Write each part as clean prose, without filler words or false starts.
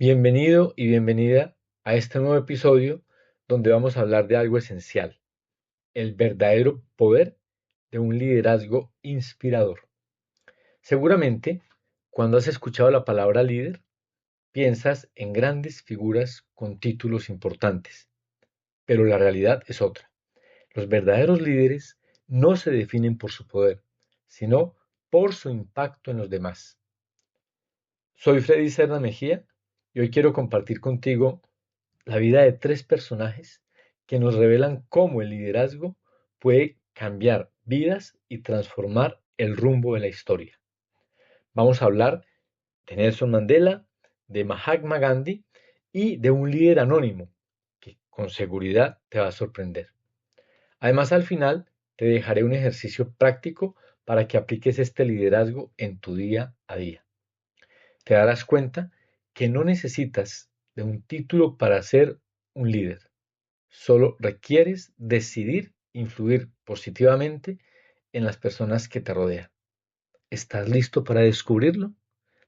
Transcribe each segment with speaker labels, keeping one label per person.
Speaker 1: Bienvenido y bienvenida a este nuevo episodio donde vamos a hablar de algo esencial, el verdadero poder de un liderazgo inspirador. Seguramente, cuando has escuchado la palabra líder, piensas en grandes figuras con títulos importantes, pero la realidad es otra. Los verdaderos líderes no se definen por su poder, sino por su impacto en los demás. Soy Freddy Serna Mejía y hoy quiero compartir contigo la vida de tres personajes que nos revelan cómo el liderazgo puede cambiar vidas y transformar el rumbo de la historia. Vamos a hablar de Nelson Mandela, de Mahatma Gandhi y de un líder anónimo que con seguridad te va a sorprender. Además, al final te dejaré un ejercicio práctico para que apliques este liderazgo en tu día a día. Te darás cuenta que no necesitas de un título para ser un líder. Solo requieres decidir influir positivamente en las personas que te rodean. ¿Estás listo para descubrirlo?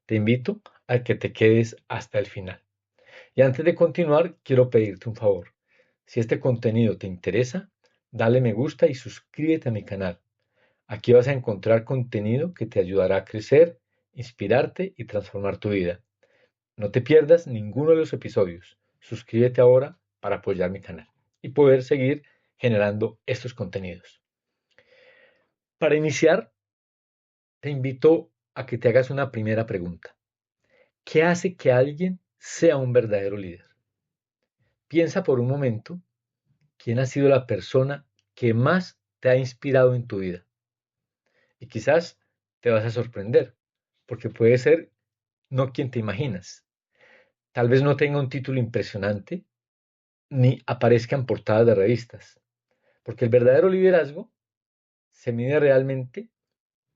Speaker 1: Te invito a que te quedes hasta el final. Y antes de continuar, quiero pedirte un favor. Si este contenido te interesa, dale me gusta y suscríbete a mi canal. Aquí vas a encontrar contenido que te ayudará a crecer, inspirarte y transformar tu vida. No te pierdas ninguno de los episodios. Suscríbete ahora para apoyar mi canal y poder seguir generando estos contenidos. Para iniciar, te invito a que te hagas una primera pregunta. ¿Qué hace que alguien sea un verdadero líder? Piensa por un momento quién ha sido la persona que más te ha inspirado en tu vida. Y quizás te vas a sorprender, porque puede ser no quien te imaginas. Tal vez no tenga un título impresionante, ni aparezca en portadas de revistas, porque el verdadero liderazgo se mide realmente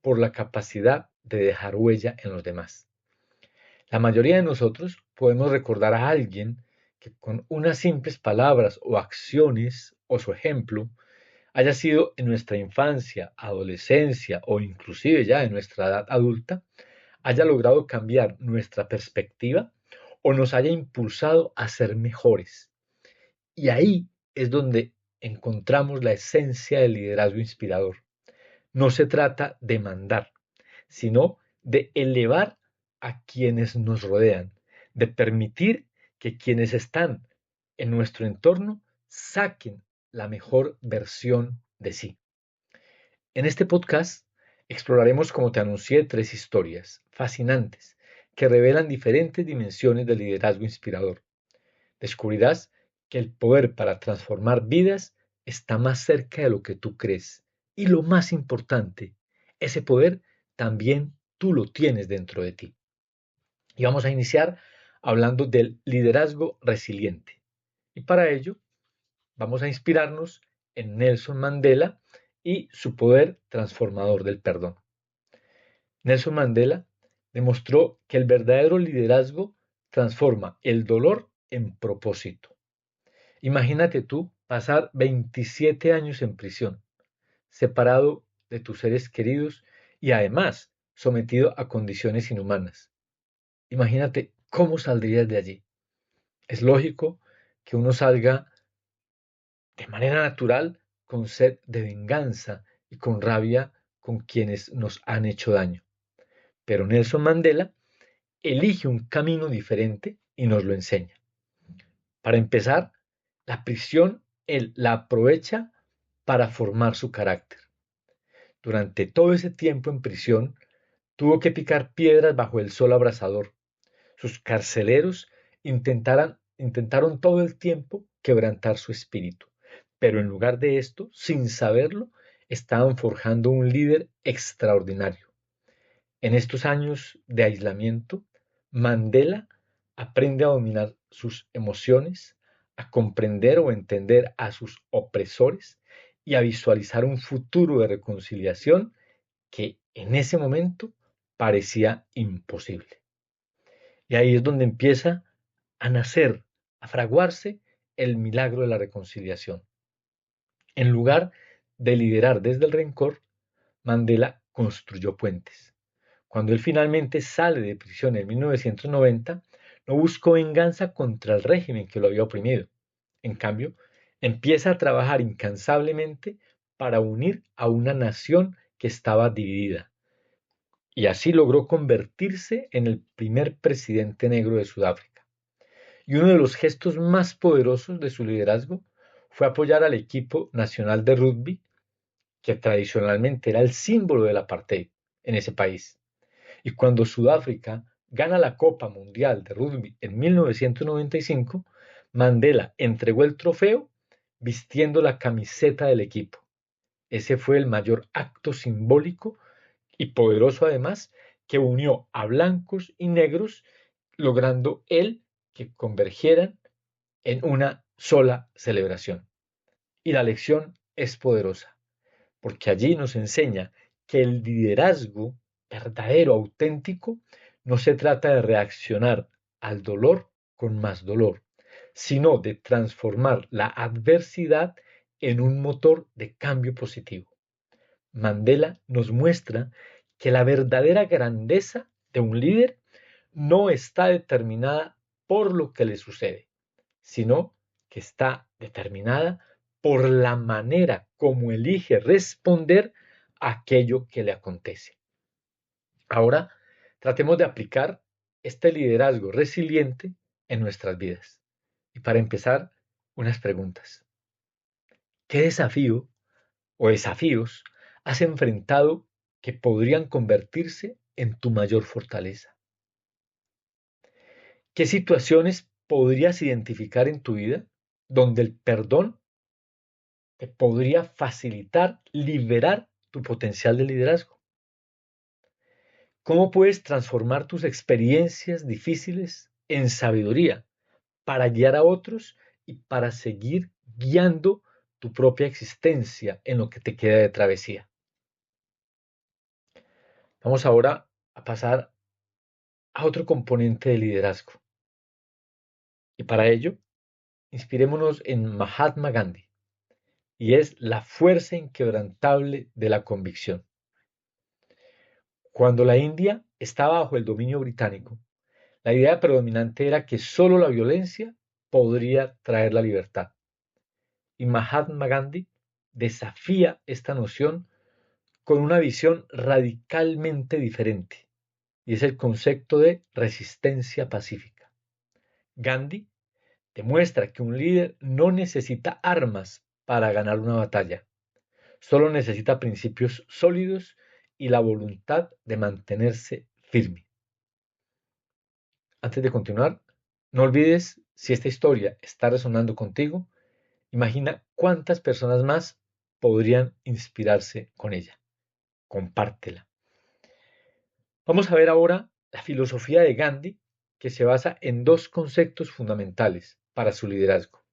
Speaker 1: por la capacidad de dejar huella en los demás. La mayoría de nosotros podemos recordar a alguien que con unas simples palabras o acciones o su ejemplo haya sido en nuestra infancia, adolescencia o inclusive ya en nuestra edad adulta, haya logrado cambiar nuestra perspectiva o nos haya impulsado a ser mejores. Y ahí es donde encontramos la esencia del liderazgo inspirador. No se trata de mandar, sino de elevar a quienes nos rodean, de permitir que quienes están en nuestro entorno saquen la mejor versión de sí. En este podcast exploraremos, como te anuncié, tres historias fascinantes que revelan diferentes dimensiones del liderazgo inspirador. Descubrirás que el poder para transformar vidas está más cerca de lo que tú crees. Y lo más importante, ese poder también tú lo tienes dentro de ti. Y vamos a iniciar hablando del liderazgo resiliente. Y para ello vamos a inspirarnos en Nelson Mandela y su poder transformador del perdón. Nelson Mandela demostró que el verdadero liderazgo transforma el dolor en propósito. Imagínate tú pasar 27 años en prisión, separado de tus seres queridos y además sometido a condiciones inhumanas. Imagínate cómo saldrías de allí. Es lógico que uno salga de manera natural con sed de venganza y con rabia con quienes nos han hecho daño. Pero Nelson Mandela elige un camino diferente y nos lo enseña. Para empezar, la prisión él la aprovecha para formar su carácter. Durante todo ese tiempo en prisión, tuvo que picar piedras bajo el sol abrasador. Sus carceleros intentaron todo el tiempo quebrantar su espíritu, pero en lugar de esto, sin saberlo, estaban forjando un líder extraordinario. En estos años de aislamiento, Mandela aprende a dominar sus emociones, a comprender o entender a sus opresores y a visualizar un futuro de reconciliación que en ese momento parecía imposible. Y ahí es donde empieza a nacer, a fraguarse el milagro de la reconciliación. En lugar de liderar desde el rencor, Mandela construyó puentes. Cuando él finalmente sale de prisión en 1990, no buscó venganza contra el régimen que lo había oprimido. En cambio, empieza a trabajar incansablemente para unir a una nación que estaba dividida, y así logró convertirse en el primer presidente negro de Sudáfrica. Y uno de los gestos más poderosos de su liderazgo fue apoyar al equipo nacional de rugby, que tradicionalmente era el símbolo del apartheid en ese país. Y cuando Sudáfrica gana la Copa Mundial de Rugby en 1995, Mandela entregó el trofeo vistiendo la camiseta del equipo. Ese fue el mayor acto simbólico y poderoso además que unió a blancos y negros, logrando él que convergieran en una sola celebración. Y la lección es poderosa, porque allí nos enseña que el liderazgo verdadero, auténtico, no se trata de reaccionar al dolor con más dolor, sino de transformar la adversidad en un motor de cambio positivo. Mandela nos muestra que la verdadera grandeza de un líder no está determinada por lo que le sucede, sino que está determinada por la manera como elige responder a aquello que le acontece. Ahora, tratemos de aplicar este liderazgo resiliente en nuestras vidas. Y para empezar, unas preguntas. ¿Qué desafío o desafíos has enfrentado que podrían convertirse en tu mayor fortaleza? ¿Qué situaciones podrías identificar en tu vida donde el perdón te podría facilitar liberar tu potencial de liderazgo? ¿Cómo puedes transformar tus experiencias difíciles en sabiduría para guiar a otros y para seguir guiando tu propia existencia en lo que te queda de travesía? Vamos ahora a pasar a otro componente de liderazgo. Y para ello, inspirémonos en Mahatma Gandhi, y es la fuerza inquebrantable de la convicción. Cuando la India estaba bajo el dominio británico, la idea predominante era que solo la violencia podría traer la libertad. Y Mahatma Gandhi desafía esta noción con una visión radicalmente diferente, y es el concepto de resistencia pacífica. Gandhi demuestra que un líder no necesita armas para ganar una batalla, solo necesita principios sólidos y la voluntad de mantenerse firme. Antes de continuar, no olvides, si esta historia está resonando contigo, imagina cuántas personas más podrían inspirarse con ella. Compártela. Vamos a ver ahora la filosofía de Gandhi, que se basa en dos conceptos fundamentales para su liderazgo.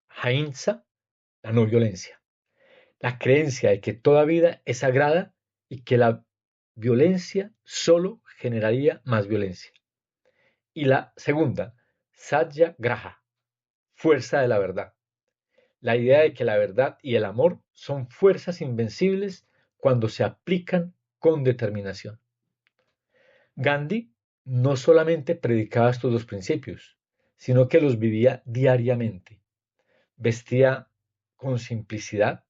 Speaker 1: Ahimsa, la no violencia. La creencia de que toda vida es sagrada y que la violencia solo generaría más violencia. Y la segunda, Satyagraha, fuerza de la verdad. La idea de que la verdad y el amor son fuerzas invencibles cuando se aplican con determinación. Gandhi no solamente predicaba estos dos principios, sino que los vivía diariamente. Vestía con simplicidad,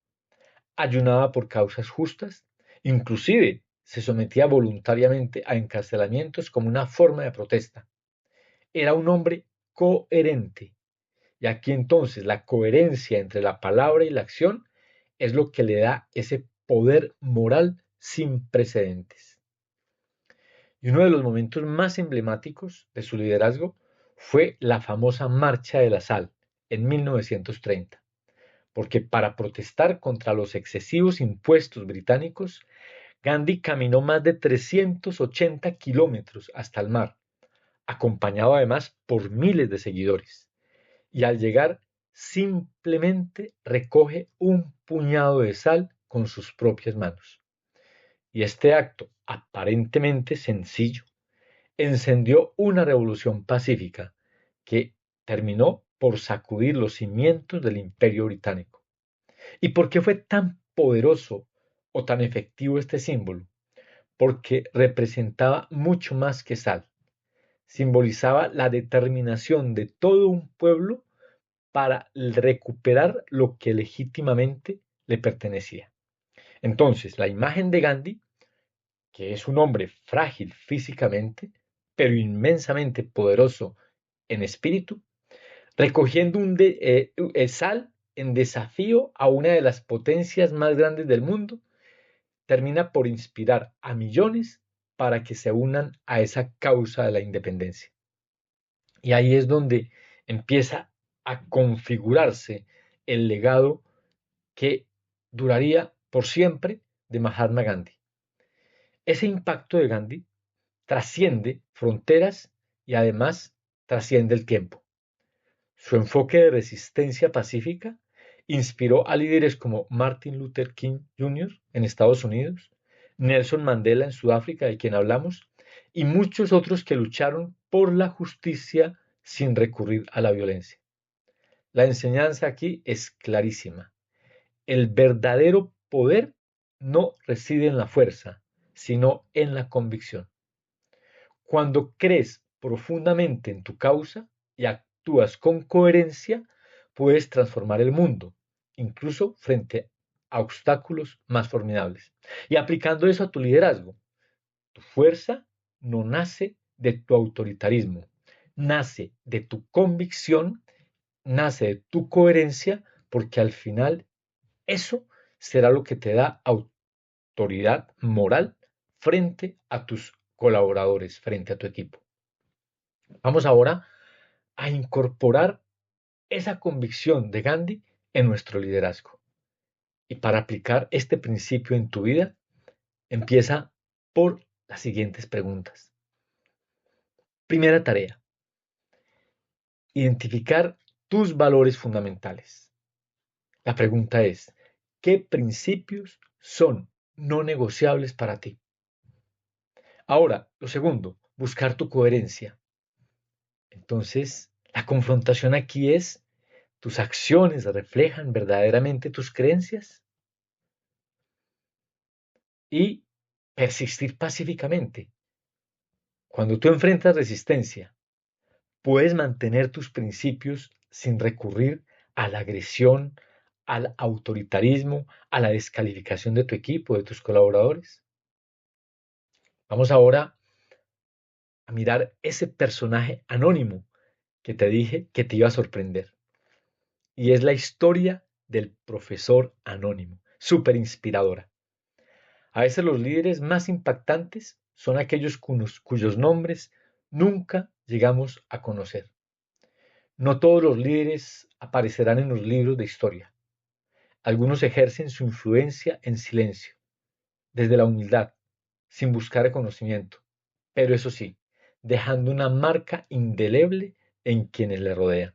Speaker 1: ayunaba por causas justas, inclusive se sometía voluntariamente a encarcelamientos como una forma de protesta. Era un hombre coherente. Y aquí entonces la coherencia entre la palabra y la acción es lo que le da ese poder moral sin precedentes. Y uno de los momentos más emblemáticos de su liderazgo fue la famosa Marcha de la Sal en 1930, porque para protestar contra los excesivos impuestos británicos, Gandhi caminó más de 380 kilómetros hasta el mar, acompañado además por miles de seguidores. Y al llegar simplemente recoge un puñado de sal con sus propias manos. Y este acto, aparentemente sencillo, encendió una revolución pacífica que terminó por sacudir los cimientos del Imperio Británico. ¿Y por qué fue tan poderoso o tan efectivo este símbolo? Porque representaba mucho más que sal. simbolizaba la determinación de todo un pueblo para recuperar lo que legítimamente le pertenecía. Entonces, la imagen de Gandhi, que es un hombre frágil físicamente, pero inmensamente poderoso en espíritu, recogiendo sal en desafío a una de las potencias más grandes del mundo, termina por inspirar a millones para que se unan a esa causa de la independencia. Y ahí es donde empieza a configurarse el legado que duraría por siempre de Mahatma Gandhi. Ese impacto de Gandhi trasciende fronteras y además trasciende el tiempo. Su enfoque de resistencia pacífica inspiró a líderes como Martin Luther King Jr. en Estados Unidos, Nelson Mandela en Sudáfrica, de quien hablamos, y muchos otros que lucharon por la justicia sin recurrir a la violencia. La enseñanza aquí es clarísima. El verdadero poder no reside en la fuerza, sino en la convicción. Cuando crees profundamente en tu causa y actúas con coherencia, puedes transformar el mundo, incluso frente a obstáculos más formidables. Y aplicando eso a tu liderazgo, tu fuerza no nace de tu autoritarismo, nace de tu convicción, nace de tu coherencia, porque al final eso será lo que te da autoridad moral frente a tus colaboradores, frente a tu equipo. Vamos ahora a incorporar esa convicción de Gandhi en nuestro liderazgo. Y para aplicar este principio en tu vida, empieza por las siguientes preguntas. Primera tarea, identificar tus valores fundamentales. La pregunta es, ¿qué principios son no negociables para ti? Ahora, lo segundo, buscar tu coherencia. Entonces, la confrontación aquí es, ¿tus acciones reflejan verdaderamente tus creencias? Y persistir pacíficamente. Cuando tú enfrentas resistencia, puedes mantener tus principios sin recurrir a la agresión, al autoritarismo, a la descalificación de tu equipo, de tus colaboradores. Vamos ahora a mirar ese personaje anónimo que te dije que te iba a sorprender. Y es la historia del profesor anónimo, súper inspiradora. A veces los líderes más impactantes son aquellos cuyos nombres nunca llegamos a conocer. No todos los líderes aparecerán en los libros de historia. Algunos ejercen su influencia en silencio, desde la humildad, sin buscar reconocimiento, pero eso sí, dejando una marca indeleble en quienes le rodean.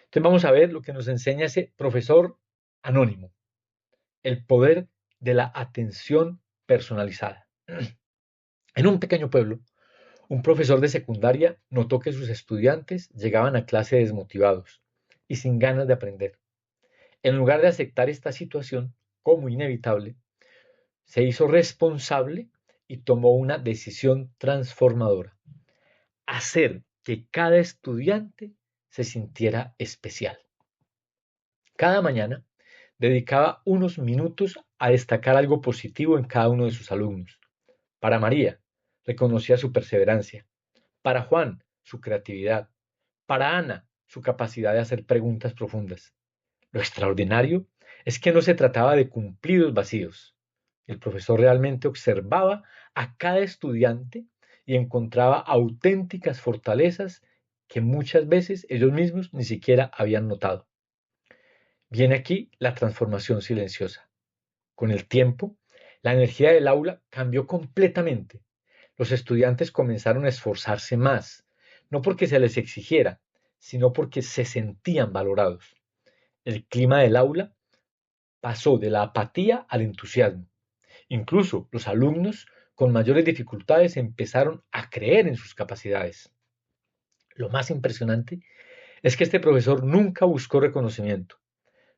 Speaker 1: Entonces vamos a ver lo que nos enseña ese profesor anónimo, el poder de la atención personalizada. En un pequeño pueblo, un profesor de secundaria notó que sus estudiantes llegaban a clase desmotivados y sin ganas de aprender. En lugar de aceptar esta situación como inevitable, se hizo responsable y tomó una decisión transformadora: hacer que cada estudiante se sintiera especial. Cada mañana dedicaba unos minutos a destacar algo positivo en cada uno de sus alumnos. Para María, reconocía su perseverancia. Para Juan, su creatividad. Para Ana, su capacidad de hacer preguntas profundas. Lo extraordinario es que no se trataba de cumplidos vacíos. El profesor realmente observaba a cada estudiante y encontraba auténticas fortalezas que muchas veces ellos mismos ni siquiera habían notado. Viene aquí la transformación silenciosa. Con el tiempo, la energía del aula cambió completamente. Los estudiantes comenzaron a esforzarse más, no porque se les exigiera, sino porque se sentían valorados. El clima del aula pasó de la apatía al entusiasmo. Incluso los alumnos con mayores dificultades empezaron a creer en sus capacidades. Lo más impresionante es que este profesor nunca buscó reconocimiento,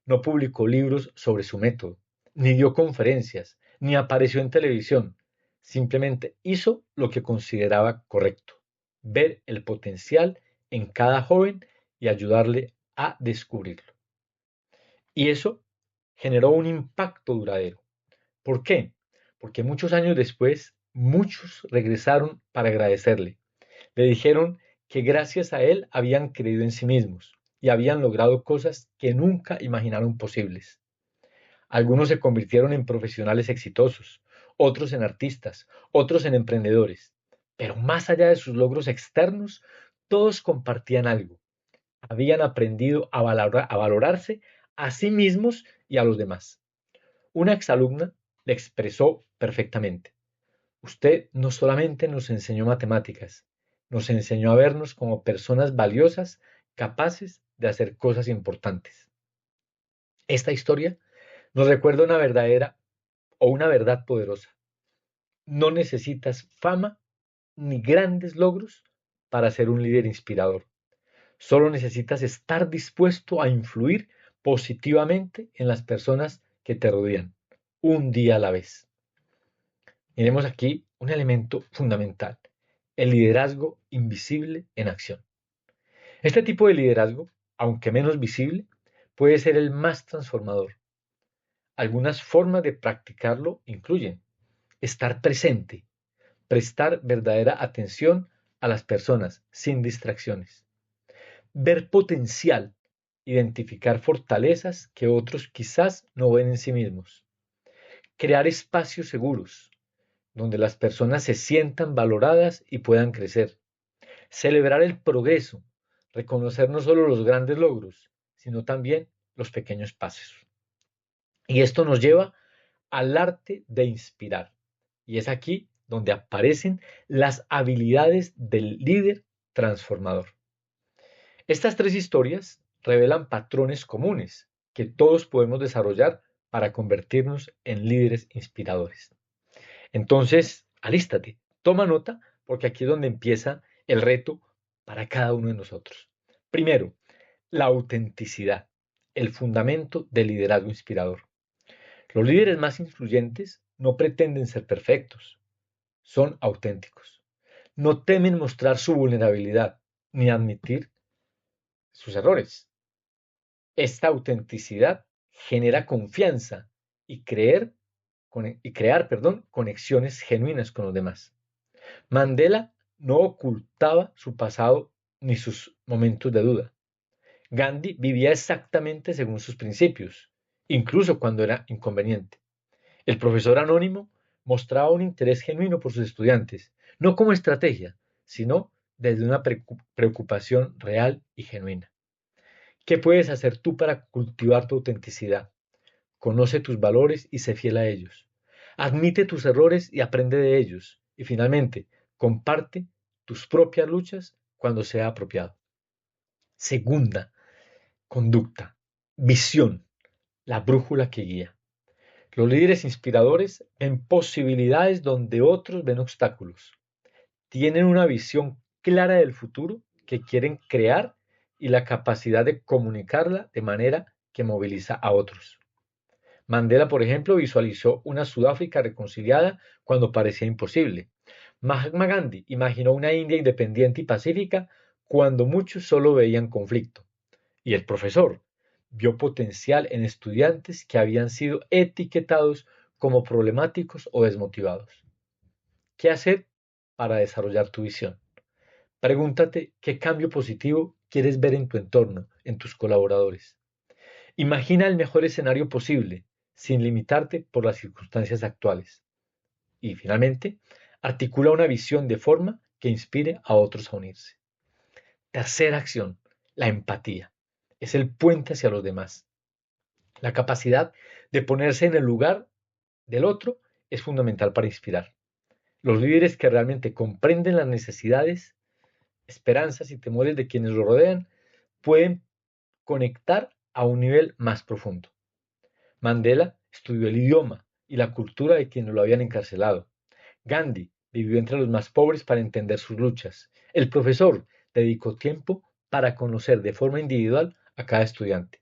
Speaker 1: no publicó libros sobre su método, ni dio conferencias, ni apareció en televisión. Simplemente hizo lo que consideraba correcto. ver el potencial en cada joven y ayudarle a descubrirlo. Y eso generó un impacto duradero. ¿Por qué? Porque muchos años después, muchos regresaron para agradecerle. Le dijeron que gracias a él habían creído en sí mismos y habían logrado cosas que nunca imaginaron posibles. Algunos se convirtieron en profesionales exitosos, otros en artistas, otros en emprendedores. Pero más allá de sus logros externos, todos compartían algo. Habían aprendido a valorarse a sí mismos y a los demás. Una exalumna le expresó perfectamente: usted no solamente nos enseñó matemáticas, nos enseñó a vernos como personas valiosas, capaces de hacer cosas importantes. Esta historia nos recuerda una verdadera o una verdad poderosa. No necesitas fama ni grandes logros para ser un líder inspirador. Solo necesitas estar dispuesto a influir positivamente en las personas que te rodean, un día a la vez. Miremos aquí un elemento fundamental: el liderazgo invisible en acción. Este tipo de liderazgo, aunque menos visible, puede ser el más transformador. Algunas formas de practicarlo incluyen estar presente, prestar verdadera atención a las personas sin distracciones, ver potencial, identificar fortalezas que otros quizás no ven en sí mismos, crear espacios seguros donde las personas se sientan valoradas y puedan crecer, celebrar el progreso, reconocer no solo los grandes logros, sino también los pequeños pasos. Y esto nos lleva al arte de inspirar. Y es aquí donde aparecen las habilidades del líder transformador. Estas tres historias revelan patrones comunes que todos podemos desarrollar para convertirnos en líderes inspiradores. Entonces, alístate, toma nota, porque aquí es donde empieza el reto para cada uno de nosotros. Primero, la autenticidad, el fundamento del liderazgo inspirador. Los líderes más influyentes no pretenden ser perfectos, son auténticos. No temen mostrar su vulnerabilidad ni admitir sus errores. Esta autenticidad genera confianza y, crear conexiones genuinas con los demás. Mandela no ocultaba su pasado ni sus momentos de duda. Gandhi vivía exactamente según sus principios, incluso cuando era inconveniente. El profesor anónimo mostraba un interés genuino por sus estudiantes, no como estrategia, sino desde una preocupación real y genuina. ¿Qué puedes hacer tú para cultivar tu autenticidad? Conoce tus valores y sé fiel a ellos. Admite tus errores y aprende de ellos. Y finalmente, comparte tus propias luchas cuando sea apropiado. Segunda, conducta, visión, la brújula que guía. Los líderes inspiradores ven posibilidades donde otros ven obstáculos. Tienen una visión clara del futuro que quieren crear y la capacidad de comunicarla de manera que moviliza a otros. Mandela, por ejemplo, visualizó una Sudáfrica reconciliada cuando parecía imposible. Mahatma Gandhi imaginó una India independiente y pacífica cuando muchos solo veían conflicto. Y el profesor vio potencial en estudiantes que habían sido etiquetados como problemáticos o desmotivados. ¿Qué hacer para desarrollar tu visión? Pregúntate qué cambio positivo quieres ver en tu entorno, en tus colaboradores. Imagina el mejor escenario posible, sin limitarte por las circunstancias actuales. Y finalmente, articula una visión de forma que inspire a otros a unirse. Tercera acción, la empatía. Es el puente hacia los demás. La capacidad de ponerse en el lugar del otro es fundamental para inspirar. Los líderes que realmente comprenden las necesidades, esperanzas y temores de quienes lo rodean pueden conectar a un nivel más profundo. Mandela estudió el idioma y la cultura de quienes lo habían encarcelado. Gandhi vivió entre los más pobres para entender sus luchas. El profesor dedicó tiempo para conocer de forma individual a cada estudiante.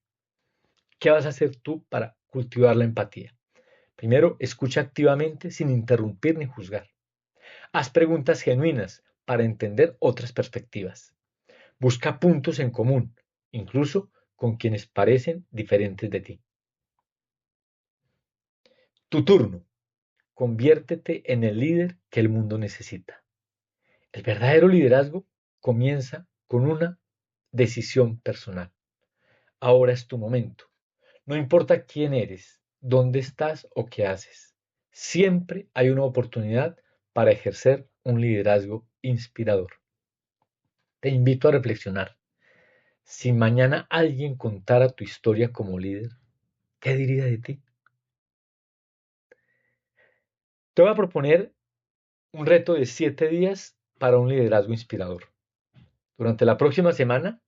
Speaker 1: ¿Qué vas a hacer tú para cultivar la empatía? Primero, escucha activamente sin interrumpir ni juzgar. Haz preguntas genuinas para entender otras perspectivas. Busca puntos en común, incluso con quienes parecen diferentes de ti. Tu turno. Conviértete en el líder que el mundo necesita. El verdadero liderazgo comienza con una decisión personal. Ahora es tu momento. No importa quién eres, dónde estás o qué haces. Siempre hay una oportunidad para ejercer un liderazgo inspirador. Te invito a reflexionar. Si mañana alguien contara tu historia como líder, ¿qué diría de ti? Te voy a proponer un reto de 7 días para un liderazgo inspirador. Durante la próxima semana,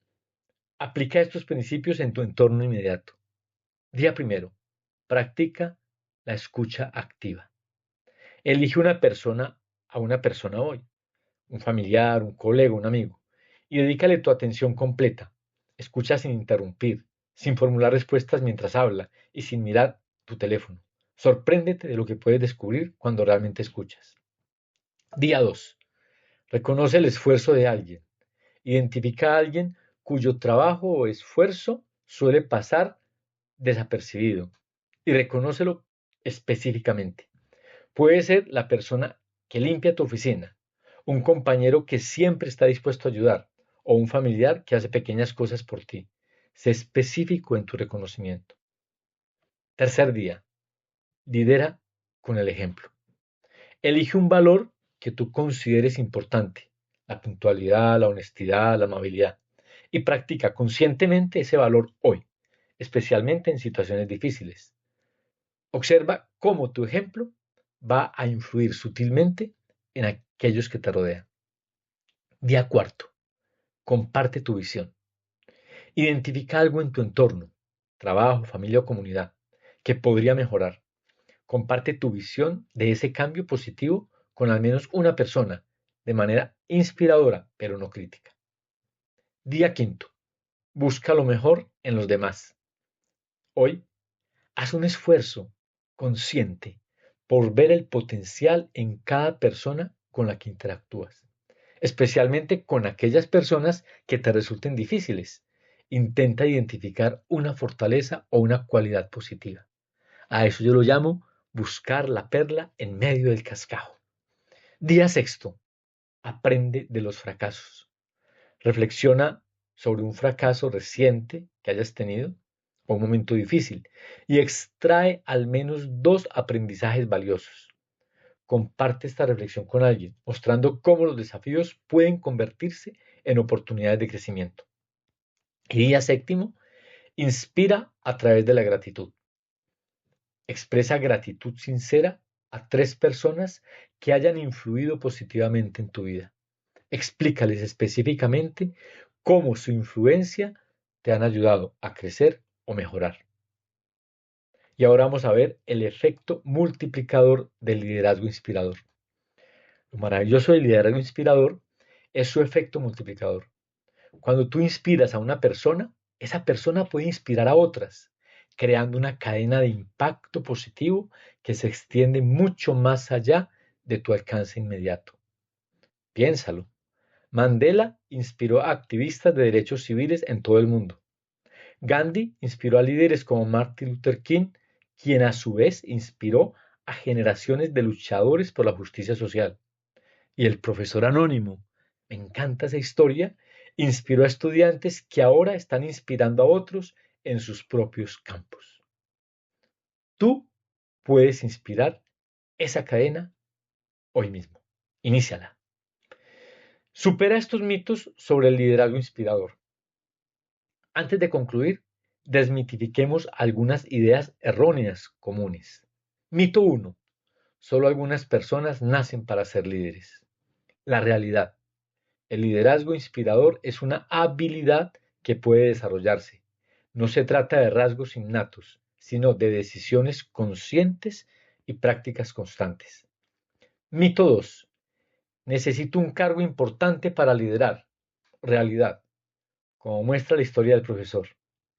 Speaker 1: aplica estos principios en tu entorno inmediato. Día primero, practica la escucha activa. Elige a una persona hoy, un familiar, un colega, un amigo, y dedícale tu atención completa. Escucha sin interrumpir, sin formular respuestas mientras habla y sin mirar tu teléfono. Sorpréndete de lo que puedes descubrir cuando realmente escuchas. Día 2. Reconoce el esfuerzo de alguien. Identifica a alguien cuyo trabajo o esfuerzo suele pasar desapercibido y reconócelo específicamente. Puede ser la persona que limpia tu oficina, un compañero que siempre está dispuesto a ayudar o un familiar que hace pequeñas cosas por ti. Sé específico en tu reconocimiento. Tercer día, lidera con el ejemplo. Elige un valor que tú consideres importante, la puntualidad, la honestidad, la amabilidad, y practica conscientemente ese valor hoy, especialmente en situaciones difíciles. Observa cómo tu ejemplo va a influir sutilmente en aquellos que te rodean. Día cuarto, comparte tu visión. Identifica algo en tu entorno, trabajo, familia o comunidad, que podría mejorar. Comparte tu visión de ese cambio positivo con al menos una persona, de manera inspiradora, pero no crítica. Día quinto, busca lo mejor en los demás. Hoy, haz un esfuerzo consciente por ver el potencial en cada persona con la que interactúas, especialmente con aquellas personas que te resulten difíciles. Intenta identificar una fortaleza o una cualidad positiva. A eso yo lo llamo buscar la perla en medio del cascajo. Día sexto, aprende de los fracasos. Reflexiona sobre un fracaso reciente que hayas tenido o un momento difícil y extrae al menos 2 aprendizajes valiosos. Comparte esta reflexión con alguien, mostrando cómo los desafíos pueden convertirse en oportunidades de crecimiento. Y día séptimo, inspira a través de la gratitud. Expresa gratitud sincera a 3 personas que hayan influido positivamente en tu vida. Explícales específicamente cómo su influencia te han ayudado a crecer o mejorar. Y ahora vamos a ver el efecto multiplicador del liderazgo inspirador. Lo maravilloso del liderazgo inspirador es su efecto multiplicador. Cuando tú inspiras a una persona, esa persona puede inspirar a otras, creando una cadena de impacto positivo que se extiende mucho más allá de tu alcance inmediato. Piénsalo. Mandela inspiró a activistas de derechos civiles en todo el mundo. Gandhi inspiró a líderes como Martin Luther King, quien a su vez inspiró a generaciones de luchadores por la justicia social. Y el profesor anónimo, me encanta esa historia, inspiró a estudiantes que ahora están inspirando a otros en sus propios campos. Tú puedes inspirar esa cadena hoy mismo. Iníciala. Supera estos mitos sobre el liderazgo inspirador. Antes de concluir, desmitifiquemos algunas ideas erróneas comunes. Mito 1. Solo algunas personas nacen para ser líderes. La realidad. El liderazgo inspirador es una habilidad que puede desarrollarse. No se trata de rasgos innatos, sino de decisiones conscientes y prácticas constantes. Mito 2. Necesito un cargo importante para liderar. Realidad. Como muestra la historia del profesor,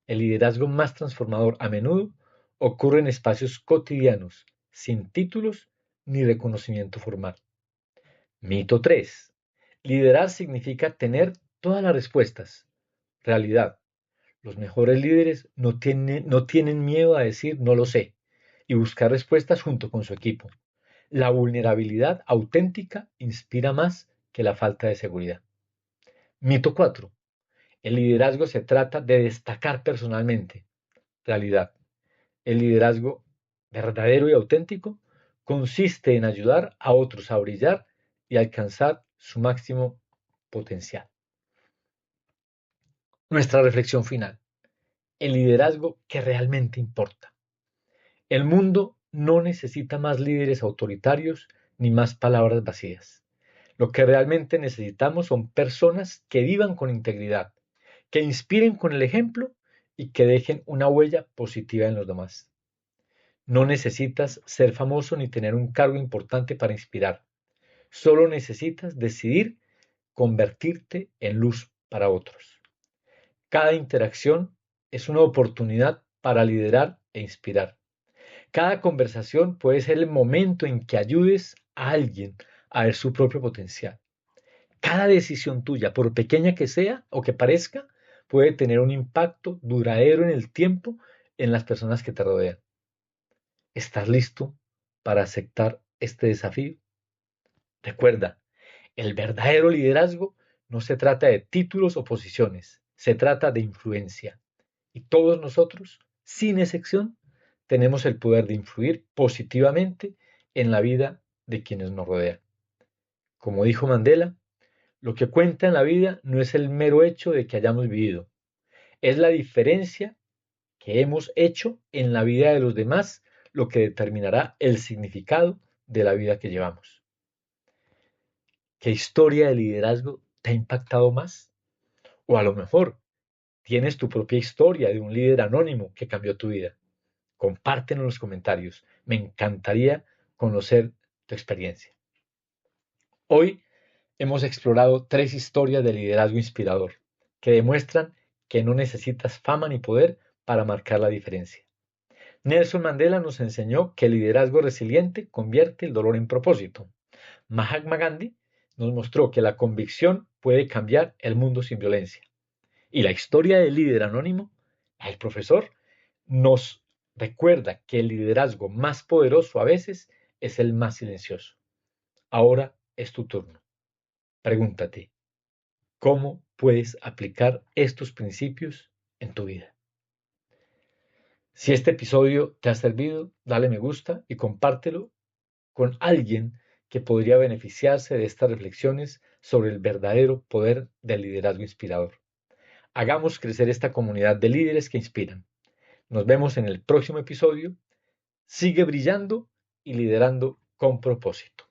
Speaker 1: el liderazgo más transformador a menudo ocurre en espacios cotidianos, sin títulos ni reconocimiento formal. Mito 3. Liderar significa tener todas las respuestas. Realidad. Los mejores líderes no tienen miedo a decir no lo sé y buscar respuestas junto con su equipo. La vulnerabilidad auténtica inspira más que la falta de seguridad. Mito 4. El liderazgo se trata de destacar personalmente. Realidad. El liderazgo verdadero y auténtico consiste en ayudar a otros a brillar y alcanzar su máximo potencial. Nuestra reflexión final. El liderazgo que realmente importa. El mundo no necesita más líderes autoritarios ni más palabras vacías. Lo que realmente necesitamos son personas que vivan con integridad, que inspiren con el ejemplo y que dejen una huella positiva en los demás. No necesitas ser famoso ni tener un cargo importante para inspirar. Solo necesitas decidir convertirte en luz para otros. Cada interacción es una oportunidad para liderar e inspirar. Cada conversación puede ser el momento en que ayudes a alguien a ver su propio potencial. Cada decisión tuya, por pequeña que sea o que parezca, puede tener un impacto duradero en el tiempo en las personas que te rodean. ¿Estás listo para aceptar este desafío? Recuerda, el verdadero liderazgo no se trata de títulos o posiciones, se trata de influencia. Y todos nosotros, sin excepción, tenemos el poder de influir positivamente en la vida de quienes nos rodean. Como dijo Mandela, lo que cuenta en la vida no es el mero hecho de que hayamos vivido, es la diferencia que hemos hecho en la vida de los demás lo que determinará el significado de la vida que llevamos. ¿Qué historia de liderazgo te ha impactado más? O a lo mejor tienes tu propia historia de un líder anónimo que cambió tu vida. Compártelo en los comentarios. Me encantaría conocer tu experiencia. Hoy hemos explorado 3 historias de liderazgo inspirador que demuestran que no necesitas fama ni poder para marcar la diferencia. Nelson Mandela nos enseñó que el liderazgo resiliente convierte el dolor en propósito. Mahatma Gandhi nos mostró que la convicción puede cambiar el mundo sin violencia. Y la historia del líder anónimo, el profesor, nos recuerda que el liderazgo más poderoso a veces es el más silencioso. Ahora es tu turno. Pregúntate, ¿cómo puedes aplicar estos principios en tu vida? Si este episodio te ha servido, dale me gusta y compártelo con alguien que podría beneficiarse de estas reflexiones sobre el verdadero poder del liderazgo inspirador. Hagamos crecer esta comunidad de líderes que inspiran. Nos vemos en el próximo episodio. Sigue brillando y liderando con propósito.